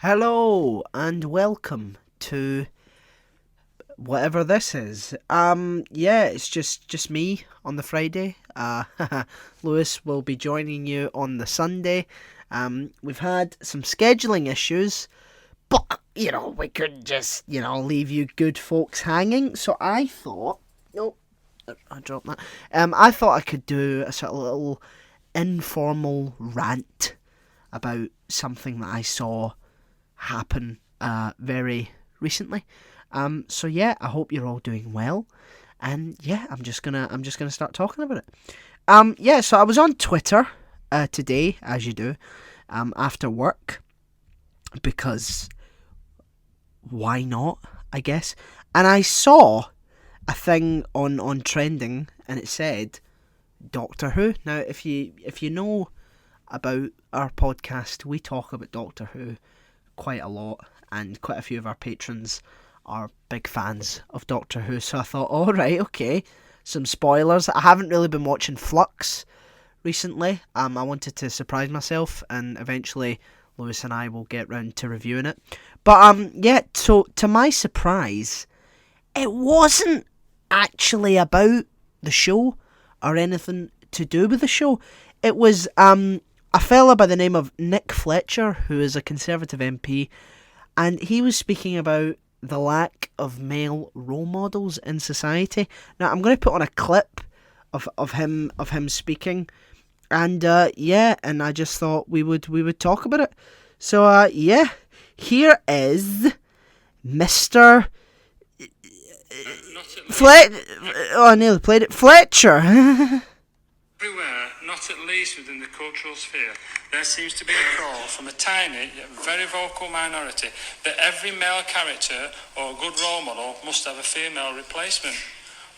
Hello and welcome to whatever this is. It's just me on the Friday. Lewis will be joining you on the Sunday. We've had some scheduling issues, but we couldn't just leave you good folks hanging. So I thought, no, I dropped that. I thought I could do a sort of little informal rant about something that I saw happen very recently. I hope you're all doing well. And I'm just gonna start talking about it. So I was on Twitter today, as you do, after work, because why not, I guess. And I saw a thing on trending, and it said Doctor Who. Now, if you know about our podcast, we talk about Doctor Who quite a lot, and quite a few of our patrons are big fans of Doctor Who, so I thought, alright, okay, some spoilers. I haven't really been watching Flux recently. I wanted to surprise myself, and eventually Lewis and I will get round to reviewing it. But so to my surprise, it wasn't actually about the show or anything to do with the show. It was a fella by the name of Nick Fletcher, who is a Conservative MP, and he was speaking about the lack of male role models in society. Now, I'm going to put on a clip of him speaking, and and I just thought we would talk about it. So here is Mr. I nearly played it. Fletcher. Everywhere, not at least within the cultural sphere, there seems to be a call from a tiny yet very vocal minority that every male character or good role model must have a female replacement.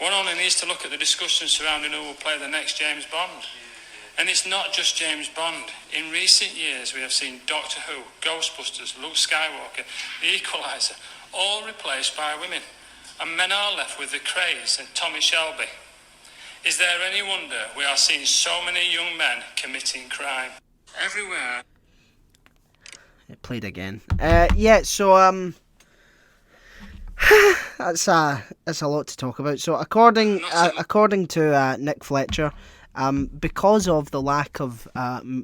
One only needs to look at the discussion surrounding who will play the next James Bond. And it's not just James Bond. In recent years, we have seen Doctor Who, Ghostbusters, Luke Skywalker, The Equalizer, all replaced by women. And men are left with the Craze and Tommy Shelby. Is there any wonder we are seeing so many young men committing crime? Everywhere. It played again. That's a lot to talk about. So according to Nick Fletcher, because of the lack of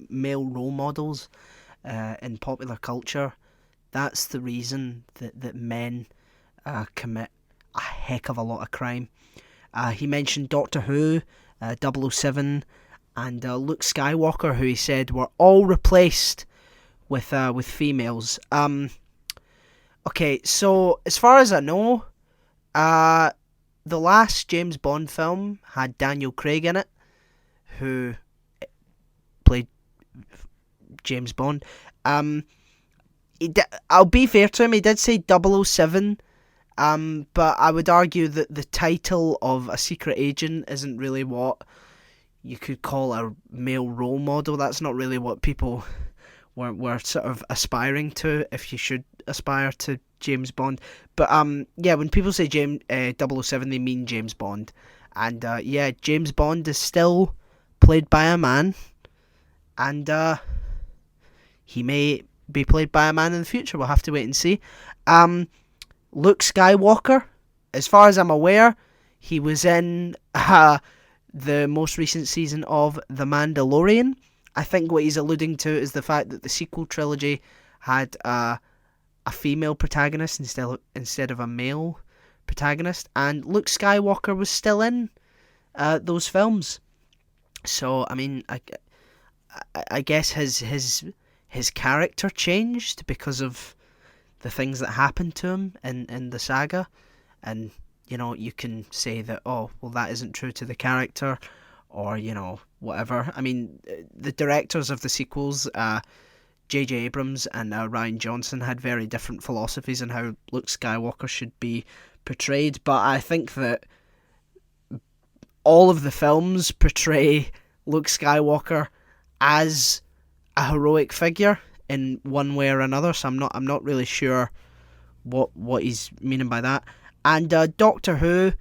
male role models in popular culture, that's the reason that men commit a heck of a lot of crime. He mentioned Doctor Who, 007, and Luke Skywalker, who he said were all replaced with females. Okay, so as far as I know, the last James Bond film had Daniel Craig in it, who played James Bond. I'll be fair to him, he did say 007. But I would argue that the title of a secret agent isn't really what you could call a male role model. That's not really what people were sort of aspiring to, if you should aspire to James Bond. But when people say 007, they mean James Bond. And James Bond is still played by a man, and he may be played by a man in the future. We'll have to wait and see. Luke Skywalker, as far as I'm aware, he was in the most recent season of The Mandalorian. I think what he's alluding to is the fact that the sequel trilogy had a female protagonist instead of a male protagonist, and Luke Skywalker was still in those films. So, I mean, I guess his character changed because of the things that happened to him in the saga, and you can say that, oh well, that isn't true to the character, or whatever. I mean, the directors of the sequels, J.J. Abrams and Rian Johnson, had very different philosophies on how Luke Skywalker should be portrayed, but I think that all of the films portray Luke Skywalker as a heroic figure in one way or another, so I'm not really sure what he's meaning by that. And Doctor Who,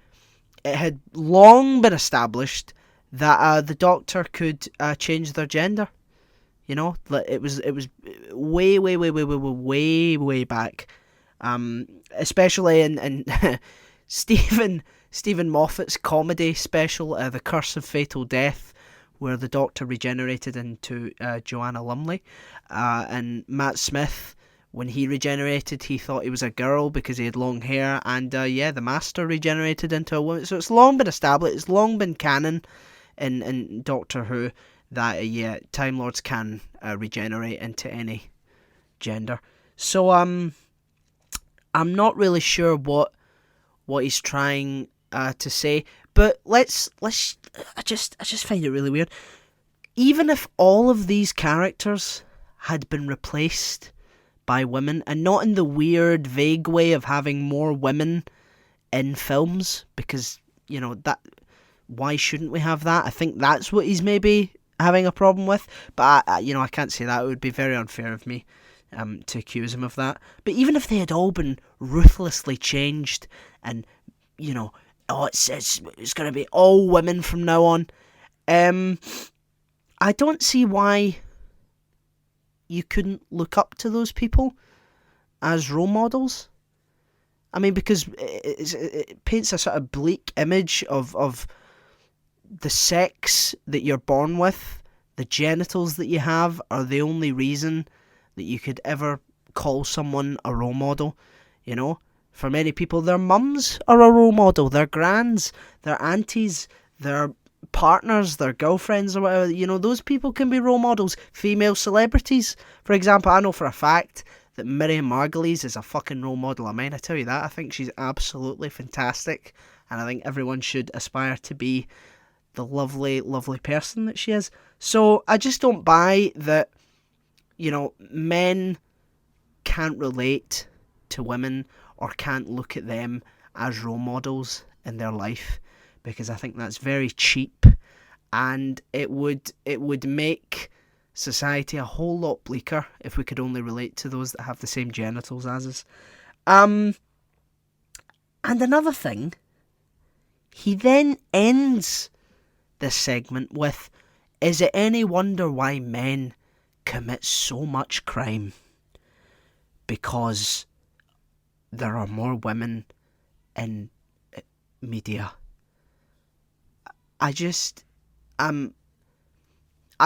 it had long been established that the Doctor could change their gender. You know, like it was way, way, way, way, way, way, way, way back. Especially in Stephen Moffat's comedy special, The Curse of Fatal Death, where the Doctor regenerated into Joanna Lumley, and Matt Smith, when he regenerated, he thought he was a girl because he had long hair, and the Master regenerated into a woman. So it's long been established, it's long been canon in Doctor Who that Time Lords can regenerate into any gender. So I'm not really sure what he's trying to say, but let's I just find it really weird. Even if all of these characters had been replaced by women, and not in the weird, vague way of having more women in films, because, that, why shouldn't we have that? I think that's what he's maybe having a problem with, but I can't say that. It would be very unfair of me to accuse him of that. But even if they had all been ruthlessly changed, and, it's going to be all women from now on, I don't see why you couldn't look up to those people as role models. I mean, because it paints a sort of bleak image of the sex that you're born with, the genitals that you have are the only reason that you could ever call someone a role model. For many people, their mums are a role model, their grands, their aunties, their partners, their girlfriends or whatever. Those people can be role models. Female celebrities, for example, I know for a fact that Miriam Margolyes is a fucking role model of mine. I tell you that. I think she's absolutely fantastic, and I think everyone should aspire to be the lovely, lovely person that she is. So I just don't buy that, men can't relate to women or can't look at them as role models in their life, because I think that's very cheap, and it would make society a whole lot bleaker if we could only relate to those that have the same genitals as us. And another thing, he then ends this segment with, "Is it any wonder why men commit so much crime? Because there are more women in media." I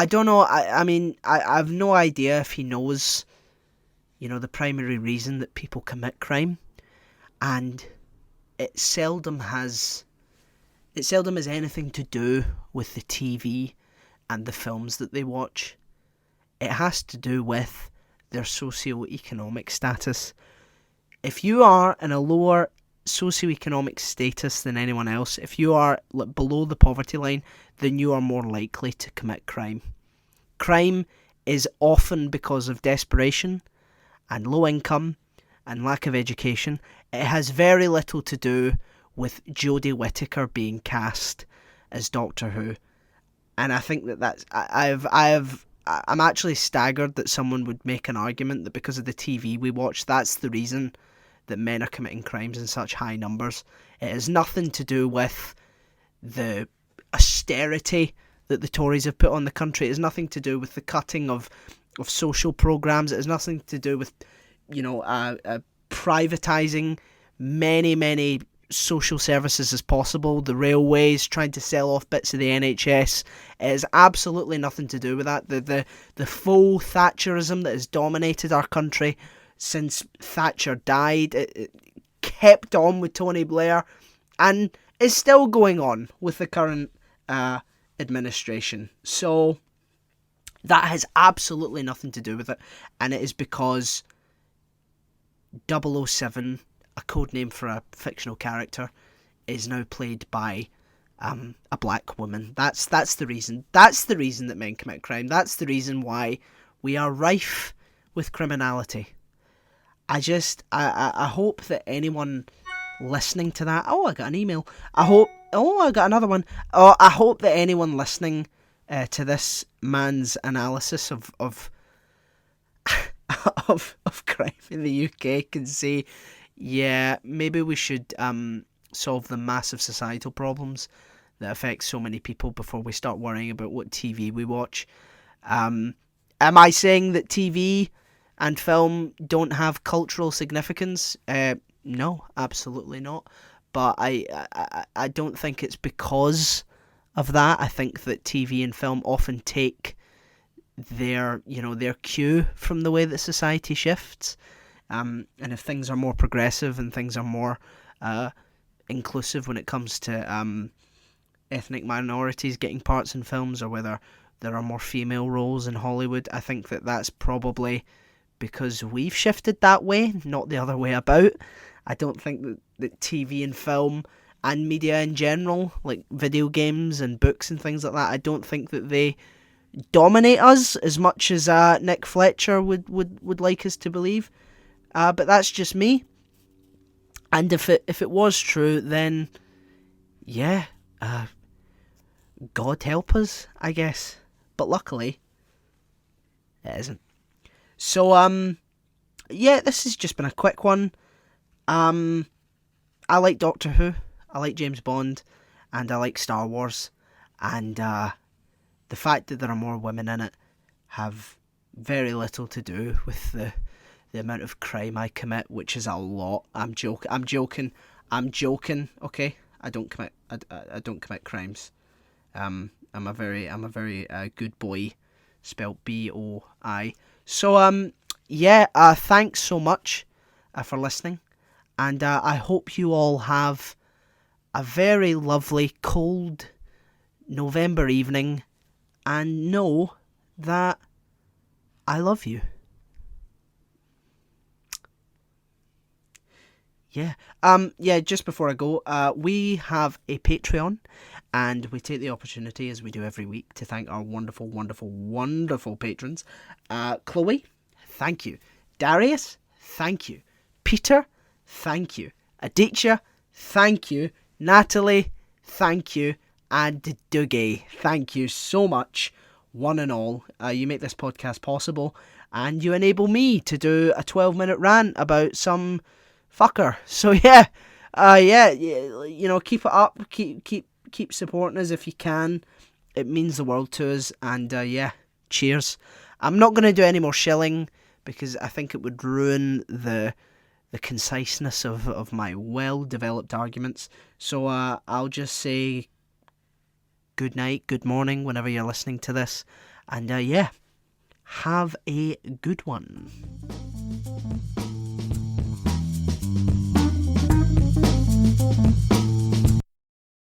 don't know. I mean, I have no idea if he knows, the primary reason that people commit crime, and it seldom has anything to do with the TV and the films that they watch. It has to do with their socio-economic status. If you are in a lower socioeconomic status than anyone else, if you are below the poverty line, then you are more likely to commit crime. Crime is often because of desperation and low income and lack of education. It has very little to do with Jodie Whittaker being cast as Doctor Who, and I think I'm actually staggered that someone would make an argument that because of the TV we watch, that's the reason that men are committing crimes in such high numbers. It has nothing to do with the austerity that the Tories have put on the country. It has nothing to do with the cutting of social programmes. It has nothing to do with, privatising many social services as possible. The railways, trying to sell off bits of the NHS. It has absolutely nothing to do with that. The faux Thatcherism that has dominated our country since Thatcher died, it kept on with Tony Blair, and is still going on with the current administration. So that has absolutely nothing to do with it, and it is because 007, a code name for a fictional character, is now played by a black woman. That's the reason. That's the reason that men commit crime. That's the reason why we are rife with criminality. I hope that anyone listening to that... Oh, I got an email. I got another one. I hope that anyone listening to this man's analysis of crime in the UK can say, yeah, maybe we should solve the massive societal problems that affect so many people before we start worrying about what TV we watch. Am I saying that TV and film don't have cultural significance? No, absolutely not. But I don't think it's because of that. I think that TV and film often take their cue from the way that society shifts. And if things are more progressive and things are more inclusive when it comes to ethnic minorities getting parts in films, or whether there are more female roles in Hollywood, I think that that's probably because we've shifted that way, not the other way about. I don't think that TV and film and media in general, like video games and books and things like that, I don't think that they dominate us as much as Nick Fletcher would like us to believe. But that's just me. And if it was true, then yeah, God help us, I guess. But luckily, it isn't. So yeah, this has just been a quick one. I like Doctor Who, I like James Bond, and I like Star Wars, and the fact that there are more women in it have very little to do with the amount of crime I commit, which is a lot. I'm joking. Okay, I don't commit crimes. I'm a very good boy, spelled BOI. So yeah. Thanks so much for listening, and I hope you all have a very lovely cold November evening, and know that I love you. Yeah, just before I go, we have a Patreon, and we take the opportunity, as we do every week, to thank our wonderful, wonderful, wonderful patrons. Chloe, thank you. Darius, thank you. Peter, thank you. Aditya, thank you. Natalie, thank you. And Dougie, thank you so much, one and all. You make this podcast possible, and you enable me to do a 12-minute rant about some fucker. So yeah, keep it up, keep supporting us if you can. It means the world to us, and yeah, cheers. I'm not going to do any more shilling because I think it would ruin the conciseness of my well-developed arguments. So I'll just say good night, good morning, whenever you're listening to this, and yeah, have a good one.